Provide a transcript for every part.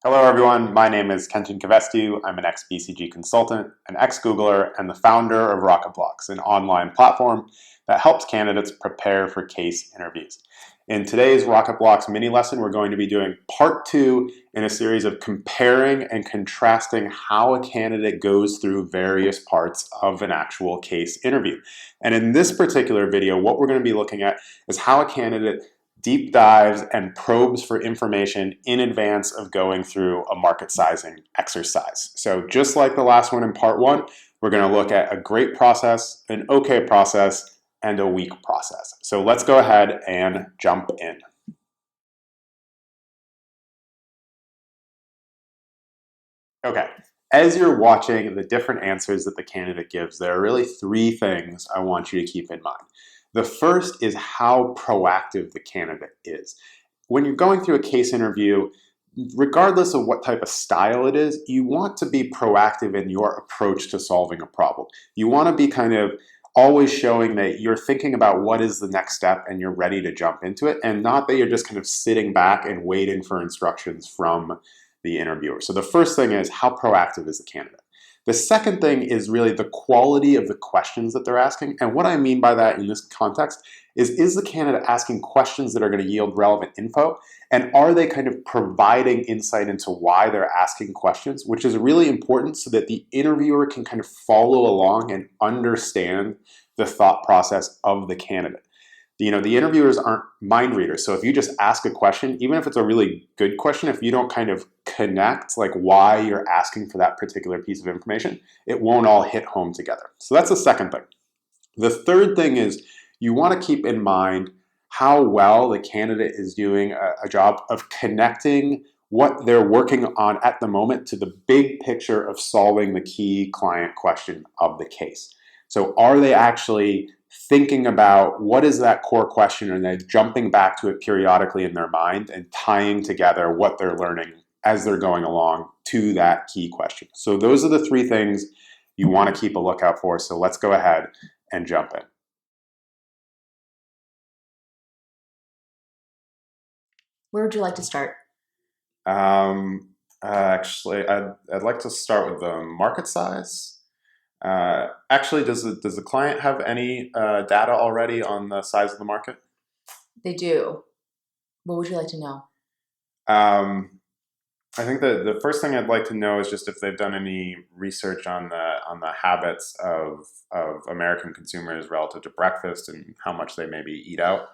Hello everyone, my name is Kenton Kivestu. I'm an ex-BCG consultant, an ex-Googler, and the founder of RocketBlocks, an online platform that helps candidates prepare for case interviews. In today's RocketBlocks mini lesson, we're going to be doing part 2 in a series of comparing and contrasting how a candidate goes through various parts of an actual case interview. And in this particular video, what we're going to be looking at is how a candidate deep dives and probes for information in advance of going through a market sizing exercise. So just like the last one in part 1, we're going to look at a great process, an okay process, and a weak process. So let's go ahead and jump in. Okay, as you're watching the different answers that the candidate gives, there are really 3 things I want you to keep in mind. The first is how proactive the candidate is. When you're going through a case interview, regardless of what type of style it is, you want to be proactive in your approach to solving a problem. You want to be kind of always showing that you're thinking about what is the next step and you're ready to jump into it, and not that you're just kind of sitting back and waiting for instructions from the interviewer. So the first thing is, how proactive is the candidate? The second thing is really the quality of the questions that they're asking. And what I mean by that in this context is the candidate asking questions that are going to yield relevant info? And are they kind of providing insight into why they're asking questions, which is really important so that the interviewer can kind of follow along and understand the thought process of the candidate. The interviewers aren't mind readers. So if you just ask a question, even if it's a really good question, if you don't kind of connect like why you're asking for that particular piece of information, it won't all hit home together. So that's the second thing. The third thing is you want to keep in mind how well the candidate is doing a job of connecting what they're working on at the moment to the big picture of solving the key client question of the case. So are they actually thinking about what is that core question, and then jumping back to it periodically in their mind and tying together what they're learning as they're going along to that key question. So those are the 3 things you want to keep a lookout for. So let's go ahead and jump in. Where would you like to start? Actually, I'd like to start with the market size. Actually, does the client have any data already on the size of the market? They do. What would you like to know? Um, I think the first thing I'd like to know is just if they've done any research on the habits of American consumers relative to breakfast and how much they maybe eat out.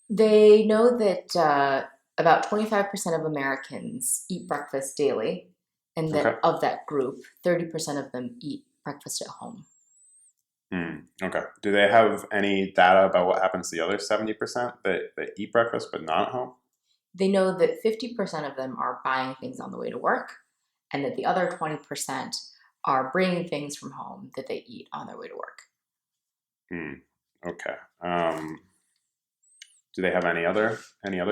They know that about 25% of Americans eat breakfast daily, and Okay. that of that group, 30% of them eat breakfast at home. Okay. Do they have any data about what happens to the other 70% that eat breakfast but not at home? They know that 50% of them are buying things on the way to work, and that the other 20% are bringing things from home that they eat on their way to work. Okay. Do they have any other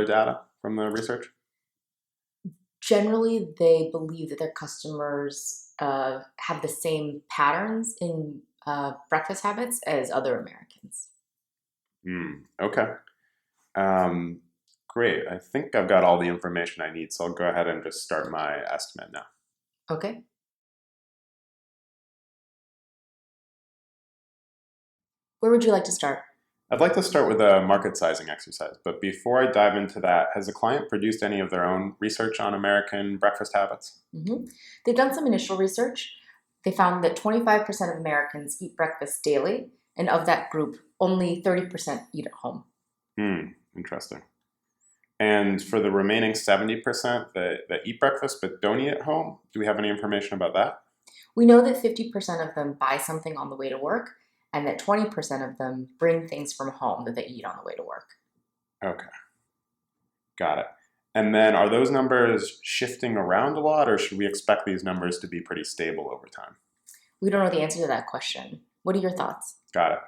data from the research? Generally, they believe that their customers have the same patterns in breakfast habits as other Americans. Okay. Um, Great. I think I've got all the information I need, so I'll go ahead and just start my estimate now. Okay. Where would you like to start? I'd like to start with a market sizing exercise, but before I dive into that, has the client produced any of their own research on American breakfast habits? They've done some initial research. They found that 25% of Americans eat breakfast daily, and of that group, only 30% eat at home. Interesting. And for the remaining 70% that eat breakfast but don't eat at home, do we have any information about that? We know that 50% of them buy something on the way to work, and that 20% of them bring things from home that they eat on the way to work. Okay, got it. And then are those numbers shifting around a lot, or should we expect these numbers to be pretty stable over time? We don't know the answer to that question. What are your thoughts? Got it.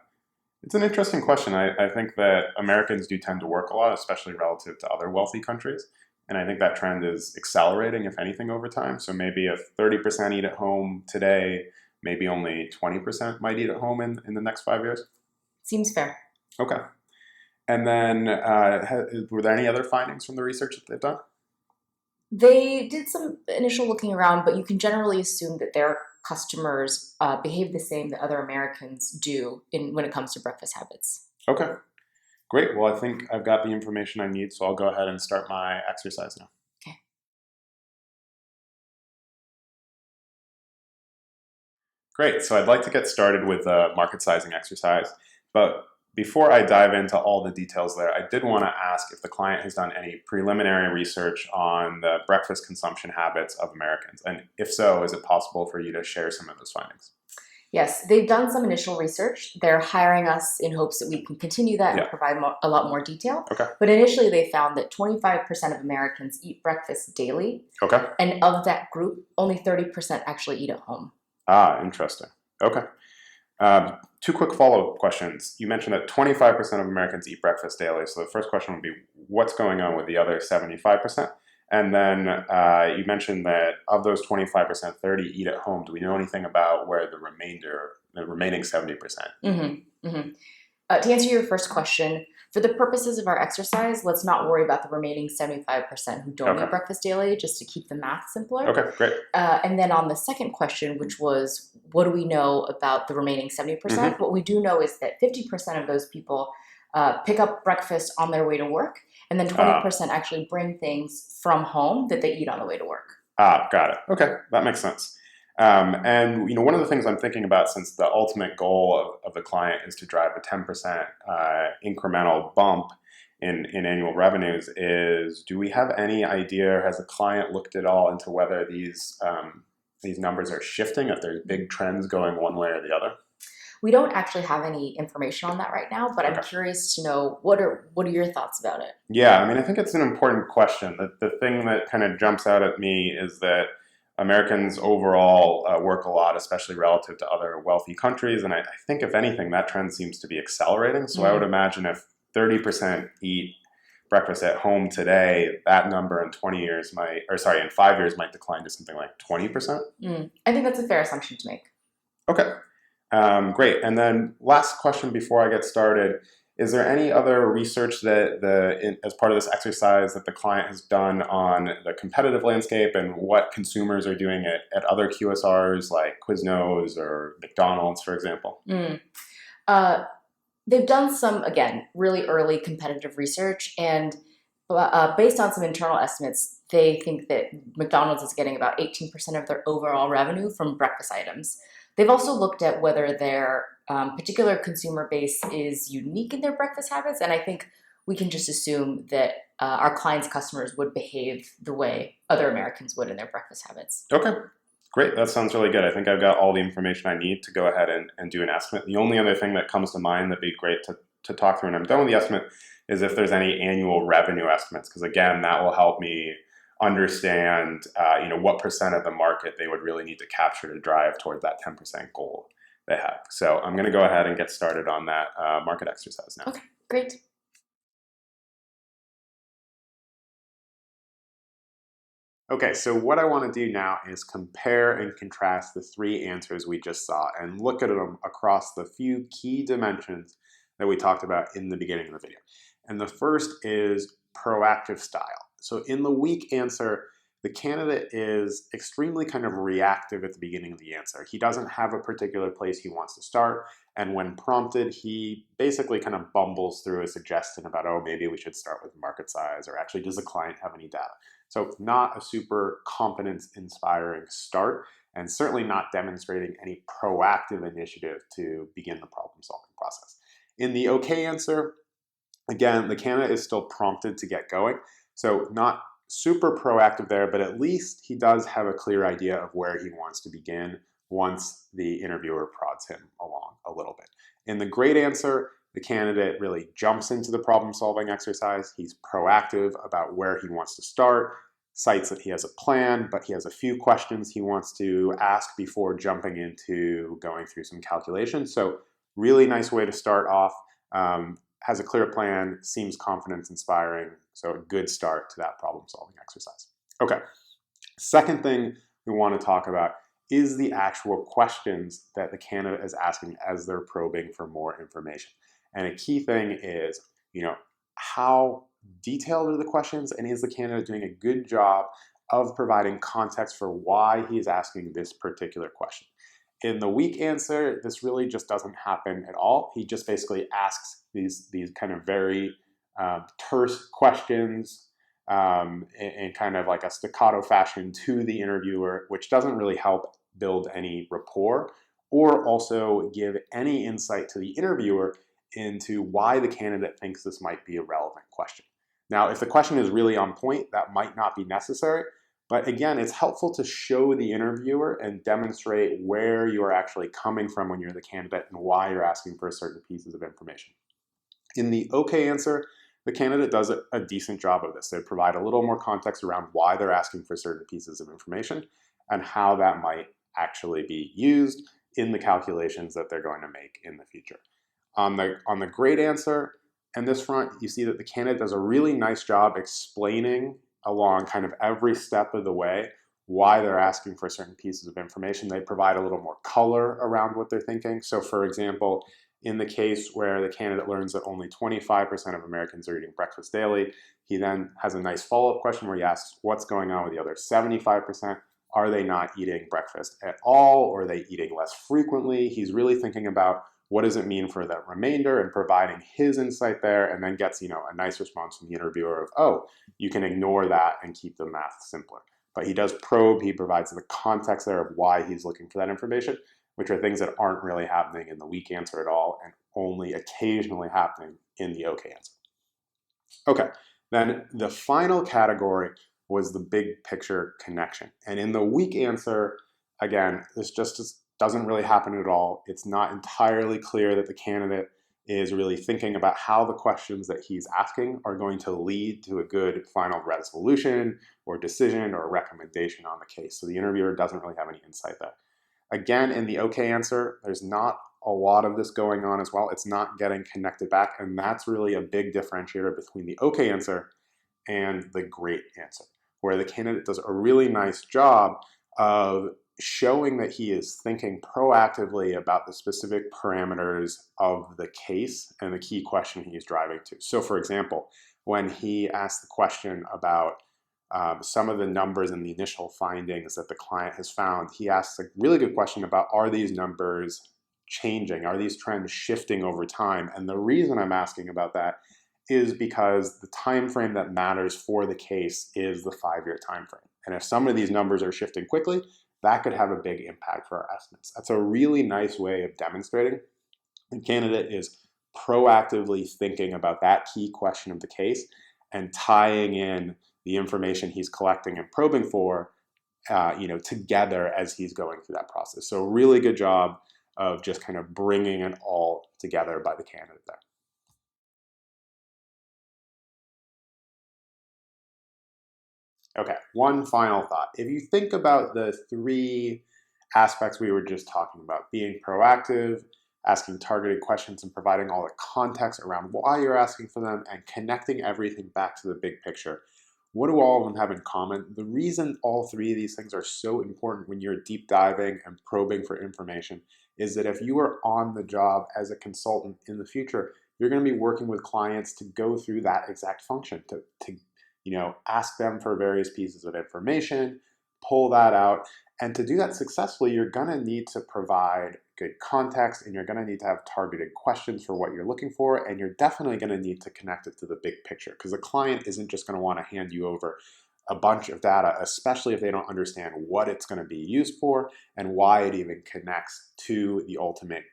It's an interesting question. I think that Americans do tend to work a lot, especially relative to other wealthy countries. And I think that trend is accelerating, if anything, over time. So maybe if 30% eat at home today, maybe only 20% might eat at home in the next 5 years. Seems fair. Okay. And then were there any other findings from the research that they've done? They did some initial looking around, but you can generally assume that their customers behave the same that other Americans do when it comes to breakfast habits. Okay, great. Well, I think I've got the information I need, so I'll go ahead and start my exercise now. Okay. Great. So I'd like to get started with a market sizing exercise. But before I dive into all the details there, I did want to ask if the client has done any preliminary research on the breakfast consumption habits of Americans. And if so, is it possible for you to share some of those findings? Yes, they've done some initial research. They're hiring us in hopes that we can continue that and Yeah. provide a lot more detail. Okay. But initially, they found that 25% of Americans eat breakfast daily. Okay. And of that group, only 30% actually eat at home. Ah, interesting. Okay. Two quick follow-up questions. You mentioned that 25% of Americans eat breakfast daily. So the first question would be, what's going on with the other 75%? And then you mentioned that of those 25%, 30 eat at home. Do we know anything about where the remaining 70%? Mm-hmm. Mm-hmm. To answer your first question, for the purposes of our exercise, let's not worry about the remaining 75% who don't Okay. eat breakfast daily, just to keep the math simpler. Okay, great. And then on the second question, which was, what do we know about the remaining 70%? Mm-hmm. What we do know is that 50% of those people pick up breakfast on their way to work, and then 20% actually bring things from home that they eat on the way to work. Got it. Okay, that makes sense. And one of the things I'm thinking about, since the ultimate goal of the client is to drive a 10% incremental bump in annual revenues, is do we have any idea, has the client looked at all into whether these numbers are shifting, if there's big trends going one way or the other? We don't actually have any information on that right now, but I'm curious to know what are your thoughts about it? Yeah, I mean, I think it's an important question. The thing that kind of jumps out at me is that Americans overall work a lot, especially relative to other wealthy countries. And I think, if anything, that trend seems to be accelerating. So I would imagine if 30% eat breakfast at home today, that number in 5 years might decline to something like 20%. I think that's a fair assumption to make. Okay. Great. And then last question before I get started, is there any other research that as part of this exercise that the client has done on the competitive landscape and what consumers are doing at other QSRs like Quiznos or McDonald's, for example? They've done some, again, really early competitive research, and based on some internal estimates, they think that McDonald's is getting about 18% of their overall revenue from breakfast items. They've also looked at whether their particular consumer base is unique in their breakfast habits, and I think we can just assume that our clients' customers would behave the way other Americans would in their breakfast habits. Okay. Great. That sounds really good. I think I've got all the information I need to go ahead and do an estimate. The only other thing that comes to mind that'd be great to talk through, and I'm done with the estimate, is if there's any annual revenue estimates, because again, that will help me understand what percent of the market they would really need to capture to drive towards that 10% goal they have. So I'm going to go ahead and get started on that market exercise now. Okay, great. Okay, so what I want to do now is compare and contrast the three answers we just saw and look at them across the few key dimensions that we talked about in the beginning of the video. And the first is proactive style. So in the weak answer, the candidate is extremely kind of reactive at the beginning of the answer. He doesn't have a particular place he wants to start, and when prompted, he basically kind of bumbles through a suggestion about, oh, maybe we should start with market size, or actually, does the client have any data? So not a super confidence-inspiring start, and certainly not demonstrating any proactive initiative to begin the problem-solving process. In the okay answer, again, the candidate is still prompted to get going, so not super proactive there, but at least he does have a clear idea of where he wants to begin once the interviewer prods him along a little bit. In the great answer, the candidate really jumps into the problem-solving exercise. He's proactive about where he wants to start, cites that he has a plan, but he has a few questions he wants to ask before jumping into going through some calculations. So really nice way to start off. Has a clear plan, seems confidence-inspiring, so a good start to that problem-solving exercise. Okay, second thing we want to talk about is the actual questions that the candidate is asking as they're probing for more information. And a key thing is, how detailed are the questions, and is the candidate doing a good job of providing context for why he's asking this particular question. In the weak answer, this really just doesn't happen at all. He just basically asks these kind of very terse questions in kind of like a staccato fashion to the interviewer, which doesn't really help build any rapport or also give any insight to the interviewer into why the candidate thinks this might be a relevant question. Now, if the question is really on point, that might not be necessary. But again, it's helpful to show the interviewer and demonstrate where you are actually coming from when you're the candidate and why you're asking for certain pieces of information. In the okay answer, the candidate does a decent job of this. They provide a little more context around why they're asking for certain pieces of information and how that might actually be used in the calculations that they're going to make in the future. On the great answer, in this front, you see that the candidate does a really nice job explaining along kind of every step of the way why they're asking for certain pieces of information. They provide a little more color around what they're thinking. So for example, in the case where the candidate learns that only 25% of Americans are eating breakfast daily, he then has a nice follow-up question where he asks what's going on with the other 75%. Are they not eating breakfast at all, or are they eating less frequently? He's really thinking about what does it mean for that remainder and providing his insight there, and then gets, a nice response from the interviewer of, oh, you can ignore that and keep the math simpler. But he does probe, he provides the context there of why he's looking for that information, which are things that aren't really happening in the weak answer at all and only occasionally happening in the okay answer. Okay, then the final category was the big picture connection. And in the weak answer, again, this just doesn't really happen at all. It's not entirely clear that the candidate is really thinking about how the questions that he's asking are going to lead to a good final resolution or decision or recommendation on the case. So the interviewer doesn't really have any insight there. Again, in the okay answer, there's not a lot of this going on as well. It's not getting connected back, and that's really a big differentiator between the okay answer and the great answer, where the candidate does a really nice job of showing that he is thinking proactively about the specific parameters of the case and the key question he's driving to. So for example, when he asked the question about some of the numbers and the initial findings that the client has found, he asks a really good question about, are these numbers changing? Are these trends shifting over time? And the reason I'm asking about that is because the time frame that matters for the case is the 5-year time frame. And if some of these numbers are shifting quickly, that could have a big impact for our estimates. That's a really nice way of demonstrating the candidate is proactively thinking about that key question of the case and tying in the information he's collecting and probing for, together as he's going through that process. So really good job of just kind of bringing it all together by the candidate there. Okay, one final thought. If you think about the 3 aspects we were just talking about, being proactive, asking targeted questions and providing all the context around why you're asking for them, and connecting everything back to the big picture, what do all of them have in common? The reason all 3 of these things are so important when you're deep diving and probing for information is that if you are on the job as a consultant in the future, you're going to be working with clients to go through that exact function, to ask them for various pieces of information, pull that out. And to do that successfully, you're going to need to provide good context, and you're going to need to have targeted questions for what you're looking for, and you're definitely going to need to connect it to the big picture, because the client isn't just going to want to hand you over a bunch of data, especially if they don't understand what it's going to be used for and why it even connects to the ultimate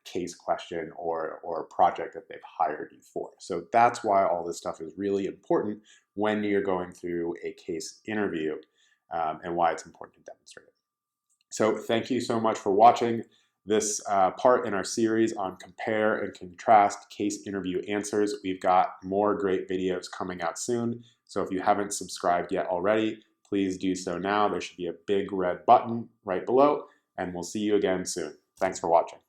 case question or project that they've hired you for. So that's why all this stuff is really important when you're going through a case interview, and why it's important to demonstrate it. So thank you so much for watching this part in our series on compare and contrast case interview answers. We've got more great videos coming out soon. So if you haven't subscribed yet already, please do so now. There should be a big red button right below, and we'll see you again soon. Thanks for watching.